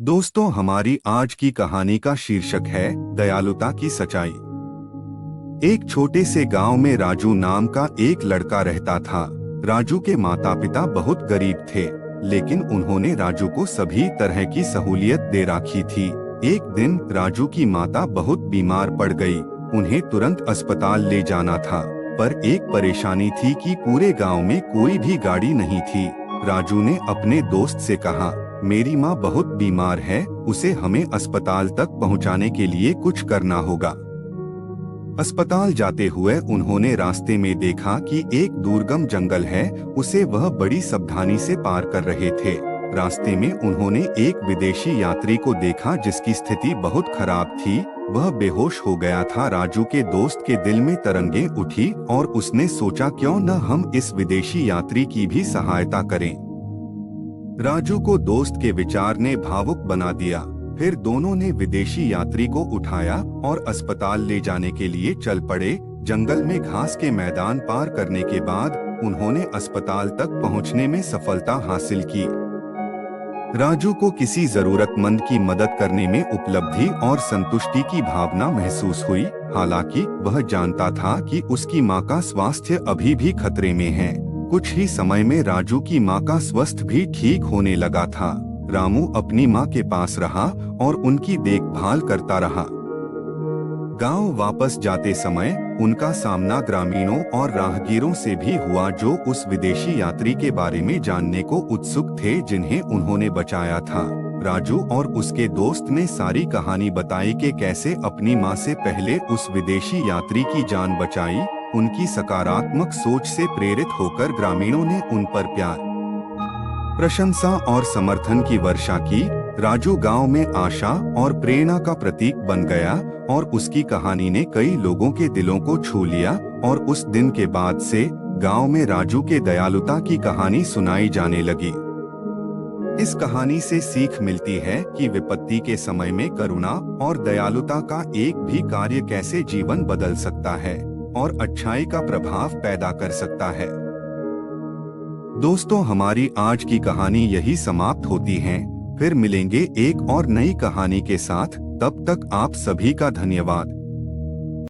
दोस्तों, हमारी आज की कहानी का शीर्षक है दयालुता की सच्चाई। एक छोटे से गांव में राजू नाम का एक लड़का रहता था। राजू के माता पिता बहुत गरीब थे, लेकिन उन्होंने राजू को सभी तरह की सहूलियत दे रखी थी। एक दिन राजू की माता बहुत बीमार पड़ गई। उन्हें तुरंत अस्पताल ले जाना था, पर एक परेशानी थी कि पूरे गांव में कोई भी गाड़ी नहीं थी। राजू ने अपने दोस्त से कहा, मेरी माँ बहुत बीमार है, उसे हमें अस्पताल तक पहुँचाने के लिए कुछ करना होगा। अस्पताल जाते हुए उन्होंने रास्ते में देखा कि एक दुर्गम जंगल है, उसे वह बड़ी सावधानी से पार कर रहे थे। रास्ते में उन्होंने एक विदेशी यात्री को देखा जिसकी स्थिति बहुत खराब थी। वह बेहोश हो गया था। राजू के दोस्त के दिल में तरंगें उठी और उसने सोचा, क्यों न हम इस विदेशी यात्री की भी सहायता करें। राजू को दोस्त के विचार ने भावुक बना दिया। फिर दोनों ने विदेशी यात्री को उठाया और अस्पताल ले जाने के लिए चल पड़े। जंगल में घास के मैदान पार करने के बाद उन्होंने अस्पताल तक पहुंचने में सफलता हासिल की। राजू को किसी जरूरतमंद की मदद करने में उपलब्धि और संतुष्टि की भावना महसूस हुई। हालांकि वह जानता था कि उसकी मां का स्वास्थ्य अभी भी खतरे में है। कुछ ही समय में राजू की मां का स्वास्थ्य भी ठीक होने लगा था। रामू अपनी मां के पास रहा और उनकी देखभाल करता रहा। गांव वापस जाते समय उनका सामना ग्रामीणों और राहगीरों से भी हुआ, जो उस विदेशी यात्री के बारे में जानने को उत्सुक थे जिन्हें उन्होंने बचाया था। राजू और उसके दोस्त ने सारी कहानी बताई कि कैसे अपनी मां से पहले उस विदेशी यात्री की जान बचाई। उनकी सकारात्मक सोच से प्रेरित होकर ग्रामीणों ने उन पर प्यार, प्रशंसा और समर्थन की वर्षा की। राजू गांव में आशा और प्रेरणा का प्रतीक बन गया और उसकी कहानी ने कई लोगों के दिलों को छू लिया। और उस दिन के बाद से गांव में राजू के दयालुता की कहानी सुनाई जाने लगी। इस कहानी से सीख मिलती है कि विपत्ति के समय में करुणा और दयालुता का एक भी कार्य कैसे जीवन बदल सकता है और अच्छाई का प्रभाव पैदा कर सकता है। दोस्तों, हमारी आज की कहानी यही समाप्त होती है। फिर मिलेंगे एक और नई कहानी के साथ। तब तक आप सभी का धन्यवाद।